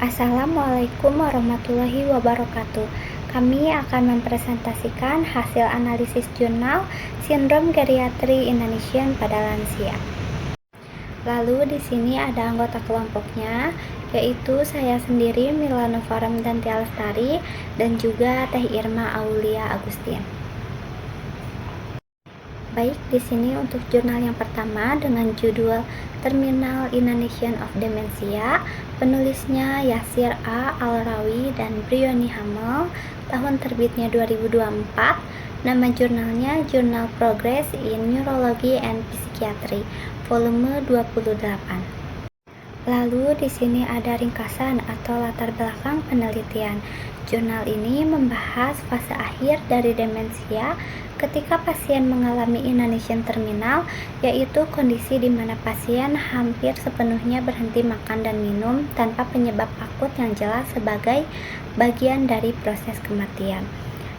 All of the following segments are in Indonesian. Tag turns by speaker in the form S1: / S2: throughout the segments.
S1: Assalamualaikum warahmatullahi wabarakatuh. Kami akan mempresentasikan hasil analisis jurnal Sindrom Geriatri Indonesian pada lansia. Lalu di sini ada anggota kelompoknya, yaitu saya sendiri Milano Faram dan Tia Lestari, dan juga Teh Irma Aulia Agustin. Baik, di sini untuk jurnal yang pertama dengan judul Terminal Indonesian of Dementia, penulisnya Yasir A. Al-Rawi dan Brioni Hamel, tahun terbitnya 2024, nama jurnalnya Jurnal Progress in Neurology and Psychiatry, volume 28. Lalu di sini ada ringkasan atau latar belakang penelitian. Jurnal ini membahas fase akhir dari demensia ketika pasien mengalami inanition terminal, yaitu kondisi di mana pasien hampir sepenuhnya berhenti makan dan minum tanpa penyebab akut yang jelas sebagai bagian dari proses kematian.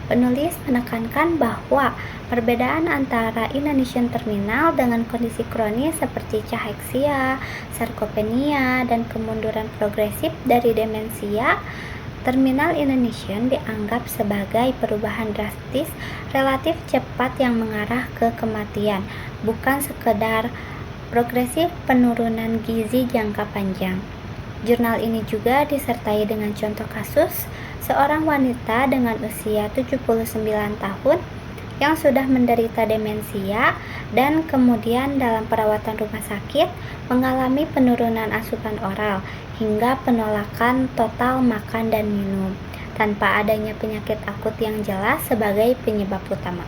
S1: Penulis menekankan bahwa perbedaan antara inanition terminal dengan kondisi kronis seperti cachexia, sarkopenia, dan kemunduran progresif dari demensia, terminal inanition dianggap sebagai perubahan drastis relatif cepat yang mengarah ke kematian, bukan sekedar progresif penurunan gizi jangka panjang. Jurnal ini juga disertai dengan contoh kasus seorang wanita dengan usia 79 tahun yang sudah menderita demensia dan kemudian dalam perawatan rumah sakit mengalami penurunan asupan oral hingga penolakan total makan dan minum tanpa adanya penyakit akut yang jelas sebagai penyebab utama.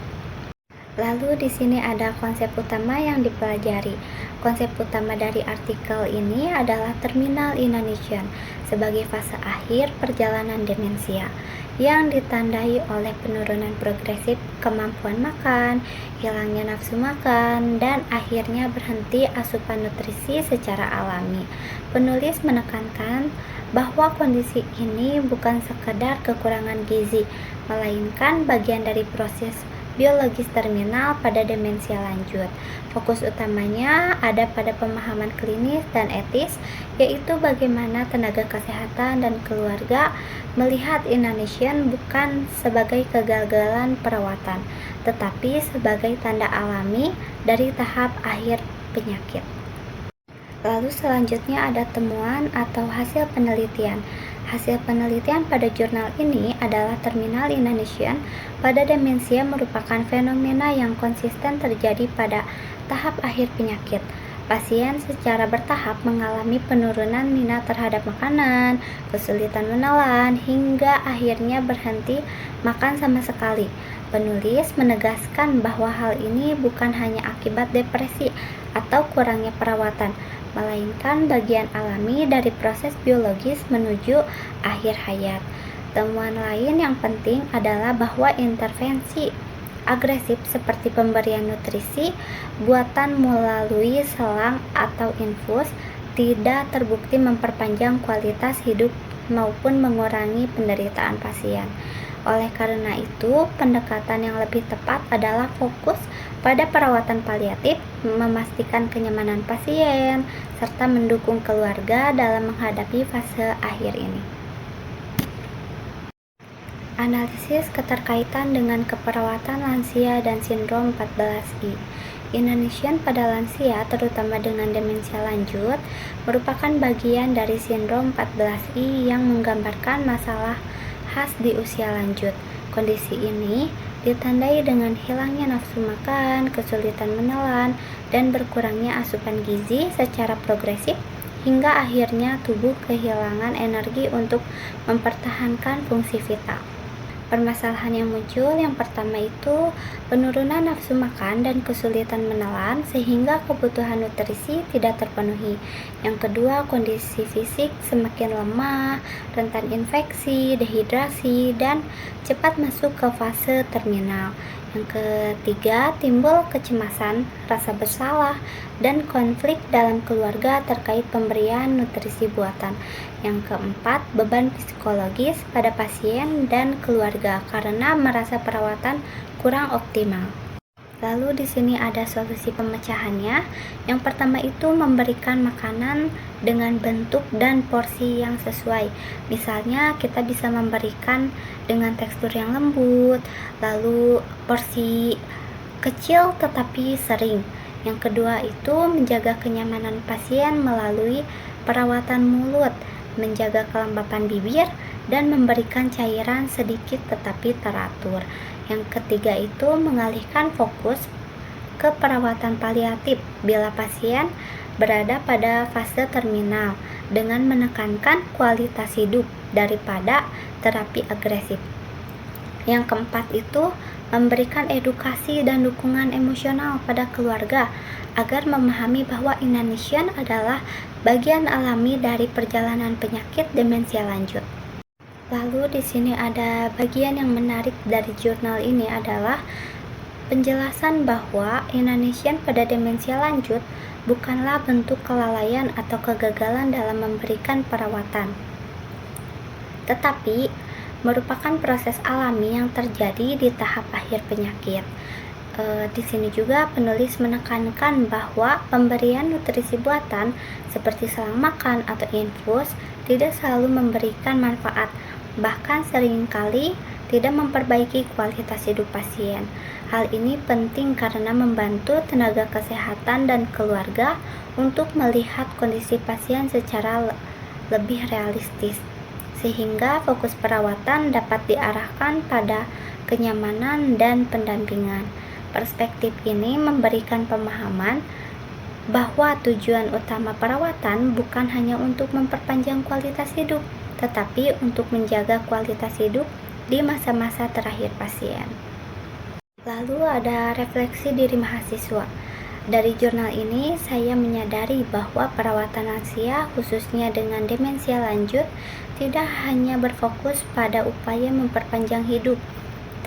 S1: Lalu di sini ada konsep utama yang dipelajari. Konsep utama dari artikel ini adalah terminal inanition sebagai fase akhir perjalanan demensia yang ditandai oleh penurunan progresif kemampuan makan, hilangnya nafsu makan, dan akhirnya berhenti asupan nutrisi secara alami. Penulis menekankan bahwa kondisi ini bukan sekedar kekurangan gizi, melainkan bagian dari proses biologis terminal pada demensia lanjut. Fokus utamanya ada pada pemahaman klinis dan etis, yaitu bagaimana tenaga kesehatan dan keluarga melihat inanition bukan sebagai kegagalan perawatan, tetapi sebagai tanda alami dari tahap akhir penyakit. Lalu selanjutnya ada temuan atau hasil penelitian. Hasil penelitian pada jurnal ini adalah terminal inanition pada demensia merupakan fenomena yang konsisten terjadi pada tahap akhir penyakit. Pasien secara bertahap mengalami penurunan minat terhadap makanan, kesulitan menelan, hingga akhirnya berhenti makan sama sekali. Penulis menegaskan bahwa hal ini bukan hanya akibat depresi atau kurangnya perawatan, melainkan bagian alami dari proses biologis menuju akhir hayat. Temuan lain yang penting adalah bahwa intervensi agresif seperti pemberian nutrisi buatan melalui selang atau infus tidak terbukti memperpanjang kualitas hidup maupun mengurangi penderitaan pasien. Oleh karena itu, pendekatan yang lebih tepat adalah fokus pada perawatan paliatif, memastikan kenyamanan pasien, serta mendukung keluarga dalam menghadapi fase akhir ini. Analisis keterkaitan dengan keperawatan lansia dan sindrom 14I. Inanition pada lansia, terutama dengan demensia lanjut, merupakan bagian dari sindrom 14I yang menggambarkan masalah khas di usia lanjut. Kondisi ini ditandai dengan hilangnya nafsu makan, kesulitan menelan, dan berkurangnya asupan gizi secara progresif hingga akhirnya tubuh kehilangan energi untuk mempertahankan fungsi vital. Permasalahan yang muncul yang pertama itu penurunan nafsu makan dan kesulitan menelan sehingga kebutuhan nutrisi tidak terpenuhi. Yang kedua, kondisi fisik semakin lemah, rentan infeksi, dehidrasi, dan cepat masuk ke fase terminal. Yang ketiga, timbul kecemasan, rasa bersalah, dan konflik dalam keluarga terkait pemberian nutrisi buatan. Yang keempat, beban psikologis pada pasien dan keluarga karena merasa perawatan kurang optimal. Lalu di sini ada solusi pemecahannya. Yang pertama itu memberikan makanan dengan bentuk dan porsi yang sesuai. Misalnya kita bisa memberikan dengan tekstur yang lembut, lalu porsi kecil tetapi sering. Yang kedua itu menjaga kenyamanan pasien melalui perawatan mulut, menjaga kelembapan bibir, dan memberikan cairan sedikit tetapi teratur. Yang ketiga itu mengalihkan fokus ke perawatan paliatif bila pasien berada pada fase terminal dengan menekankan kualitas hidup daripada terapi agresif. Yang keempat itu memberikan edukasi dan dukungan emosional pada keluarga agar memahami bahwa inanition adalah bagian alami dari perjalanan penyakit demensia lanjut. Lalu di sini ada bagian yang menarik dari jurnal ini adalah penjelasan bahwa inanition pada demensia lanjut bukanlah bentuk kelalaian atau kegagalan dalam memberikan perawatan, tetapi merupakan proses alami yang terjadi di tahap akhir penyakit. Di sini juga penulis menekankan bahwa pemberian nutrisi buatan seperti selang makan atau infus tidak selalu memberikan manfaat, bahkan seringkali tidak memperbaiki kualitas hidup pasien. Hal ini penting karena membantu tenaga kesehatan dan keluarga untuk melihat kondisi pasien secara lebih realistis, sehingga fokus perawatan dapat diarahkan pada kenyamanan dan pendampingan. Perspektif ini memberikan pemahaman bahwa tujuan utama perawatan bukan hanya untuk memperpanjang kualitas hidup, tetapi untuk menjaga kualitas hidup di masa-masa terakhir pasien. Lalu ada refleksi diri mahasiswa. Dari jurnal ini, saya menyadari bahwa perawatan lansia, khususnya dengan demensia lanjut, tidak hanya berfokus pada upaya memperpanjang hidup,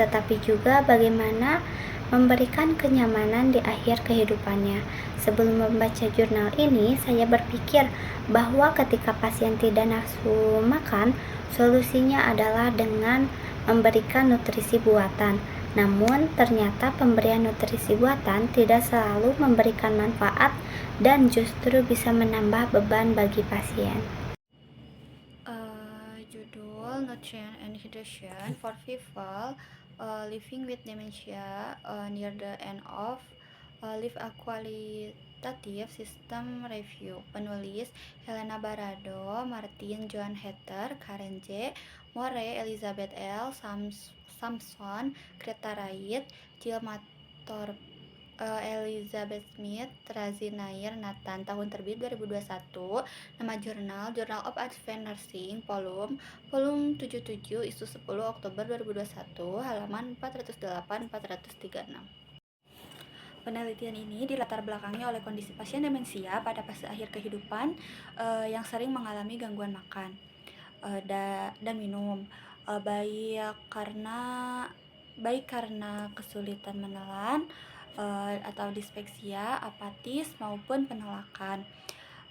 S1: tetapi juga bagaimana memberikan kenyamanan di akhir kehidupannya. Sebelum membaca jurnal ini, saya berpikir bahwa ketika pasien tidak nafsu makan, solusinya adalah dengan memberikan nutrisi buatan. Namun, ternyata pemberian nutrisi buatan tidak selalu memberikan manfaat dan justru bisa menambah beban bagi pasien.
S2: Judul Nutrition and Hydration for People Living with Dementia Near the End of Life, a Qualitative System Review. Penulis Helena Barado, Martin Joan Heather, Karen J. More, Elizabeth L. Samson, Greta Wright, Jill Mator, Elizabeth Smith, Razi Nair, Nathan. Tahun terbit 2021. Nama jurnal Journal of Advanced Nursing, volume 77, isu 10 Oktober 2021, halaman 408-436. Penelitian ini dilatar belakangi oleh kondisi pasien demensia pada fase akhir kehidupan yang sering mengalami gangguan makan dan minum, baik karena kesulitan menelan atau dispeksia, apatis maupun penolakan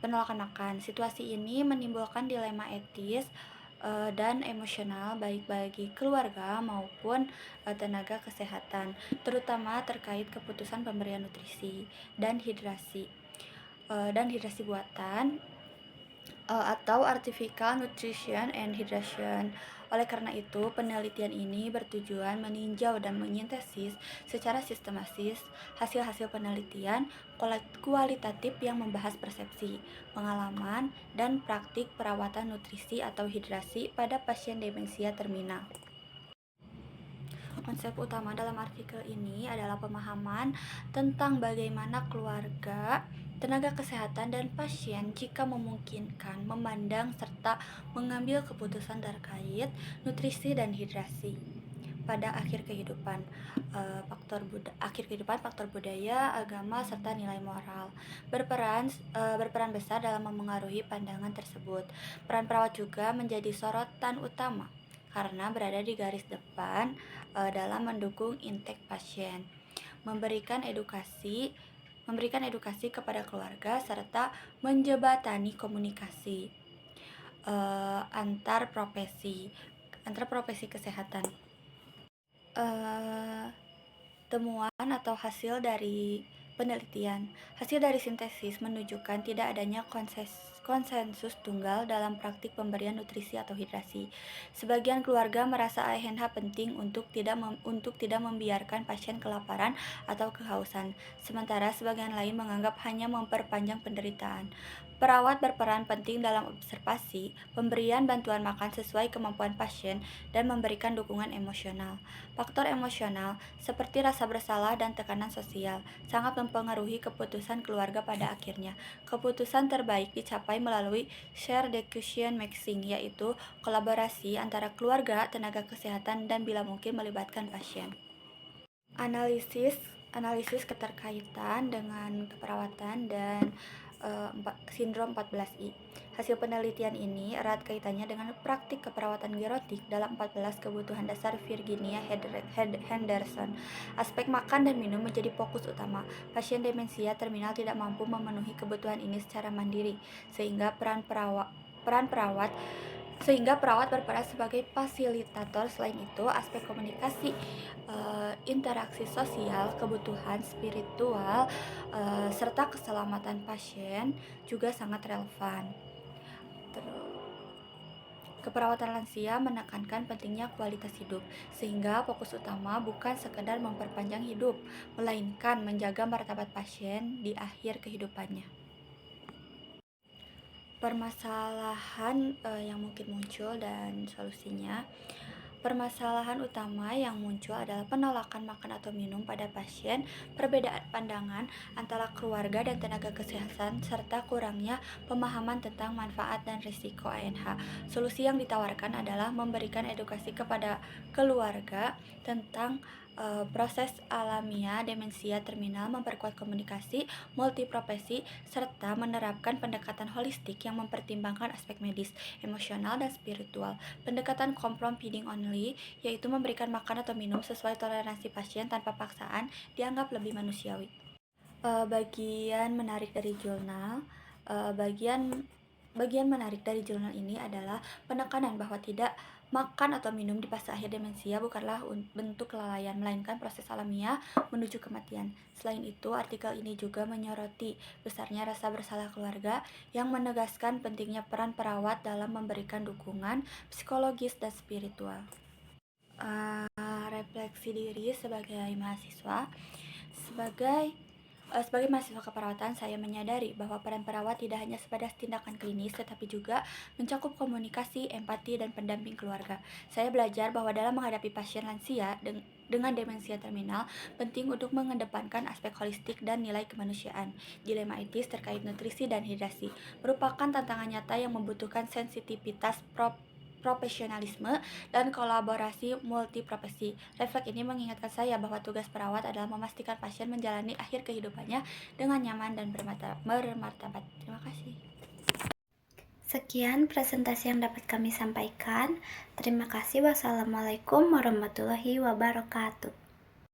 S2: akan. Situasi ini menimbulkan dilema etis dan emosional baik bagi keluarga maupun tenaga kesehatan, terutama terkait keputusan pemberian nutrisi dan hidrasi buatan atau artificial nutrition and hydration. Oleh karena itu, penelitian ini bertujuan meninjau dan menyintesis secara sistematis hasil-hasil penelitian kualitatif yang membahas persepsi, pengalaman, dan praktik perawatan nutrisi atau hidrasi pada pasien demensia terminal. Konsep utama dalam artikel ini adalah pemahaman tentang bagaimana keluarga, tenaga kesehatan, dan pasien jika memungkinkan memandang serta mengambil keputusan terkait nutrisi dan hidrasi pada akhir kehidupan. Faktor budaya, agama, serta nilai moral berperan besar dalam memengaruhi pandangan tersebut. Peran perawat juga menjadi sorotan utama karena berada di garis depan dalam mendukung intake pasien, memberikan edukasi kepada keluarga, serta menjembatani komunikasi antar profesi kesehatan. Temuan atau hasil dari penelitian. Hasil dari sintesis menunjukkan tidak adanya konsensus tunggal dalam praktik pemberian nutrisi atau hidrasi. Sebagian keluarga merasa AHNH penting untuk tidak membiarkan pasien kelaparan atau kehausan, sementara sebagian lain menganggap hanya memperpanjang penderitaan. Perawat berperan penting dalam observasi, pemberian bantuan makan sesuai kemampuan pasien, dan memberikan dukungan emosional. Faktor emosional, seperti rasa bersalah dan tekanan sosial, sangat mempengaruhi keputusan keluarga pada akhirnya. Keputusan terbaik dicapai melalui shared decision making, yaitu kolaborasi antara keluarga, tenaga kesehatan, dan bila mungkin melibatkan pasien. Analisis keterkaitan dengan keperawatan dan sindrom 14I. Hasil penelitian ini erat kaitannya dengan praktik keperawatan gerotik dalam 14 kebutuhan dasar Virginia Henderson. Aspek makan dan minum menjadi fokus utama. Pasien demensia terminal tidak mampu memenuhi kebutuhan ini secara mandiri, sehingga perawat berperan sebagai fasilitator. Selain itu, aspek komunikasi, interaksi sosial, kebutuhan spiritual, serta keselamatan pasien juga sangat relevan. Keperawatan lansia menekankan pentingnya kualitas hidup, sehingga fokus utama bukan sekedar memperpanjang hidup, melainkan menjaga martabat pasien di akhir kehidupannya. Permasalahan yang mungkin muncul dan solusinya. Permasalahan utama yang muncul adalah penolakan makan atau minum pada pasien, perbedaan pandangan antara keluarga dan tenaga kesehatan, serta kurangnya pemahaman tentang manfaat dan risiko ANH. Solusi yang ditawarkan adalah memberikan edukasi kepada keluarga tentang proses alamiah demensia terminal, memperkuat komunikasi multiprofesi, serta menerapkan pendekatan holistik yang mempertimbangkan aspek medis, emosional, dan spiritual. Pendekatan comfort feeding only, yaitu memberikan makan atau minum sesuai toleransi pasien tanpa paksaan, dianggap lebih manusiawi. Bagian menarik dari jurnal Bagian menarik dari jurnal ini adalah penekanan bahwa tidak makan atau minum di fase akhir demensia bukanlah bentuk kelalaian, melainkan proses alamiah menuju kematian. Selain itu, artikel ini juga menyoroti besarnya rasa bersalah keluarga yang menegaskan pentingnya peran perawat dalam memberikan dukungan psikologis dan spiritual. Refleksi diri sebagai mahasiswa. Sebagai mahasiswa keperawatan, saya menyadari bahwa peran perawat tidak hanya sebatas tindakan klinis, tetapi juga mencakup komunikasi, empati, dan pendamping keluarga. Saya belajar bahwa dalam menghadapi pasien lansia dengan demensia terminal, penting untuk mengedepankan aspek holistik dan nilai kemanusiaan. Dilema etis terkait nutrisi dan hidrasi merupakan tantangan nyata yang membutuhkan sensitivitas profesionalisme, dan kolaborasi multiprofesi. Refleks ini mengingatkan saya bahwa tugas perawat adalah memastikan pasien menjalani akhir kehidupannya dengan nyaman dan bermartabat. Terima kasih.
S1: Sekian presentasi yang dapat kami sampaikan. Terima kasih. Wassalamualaikum warahmatullahi wabarakatuh.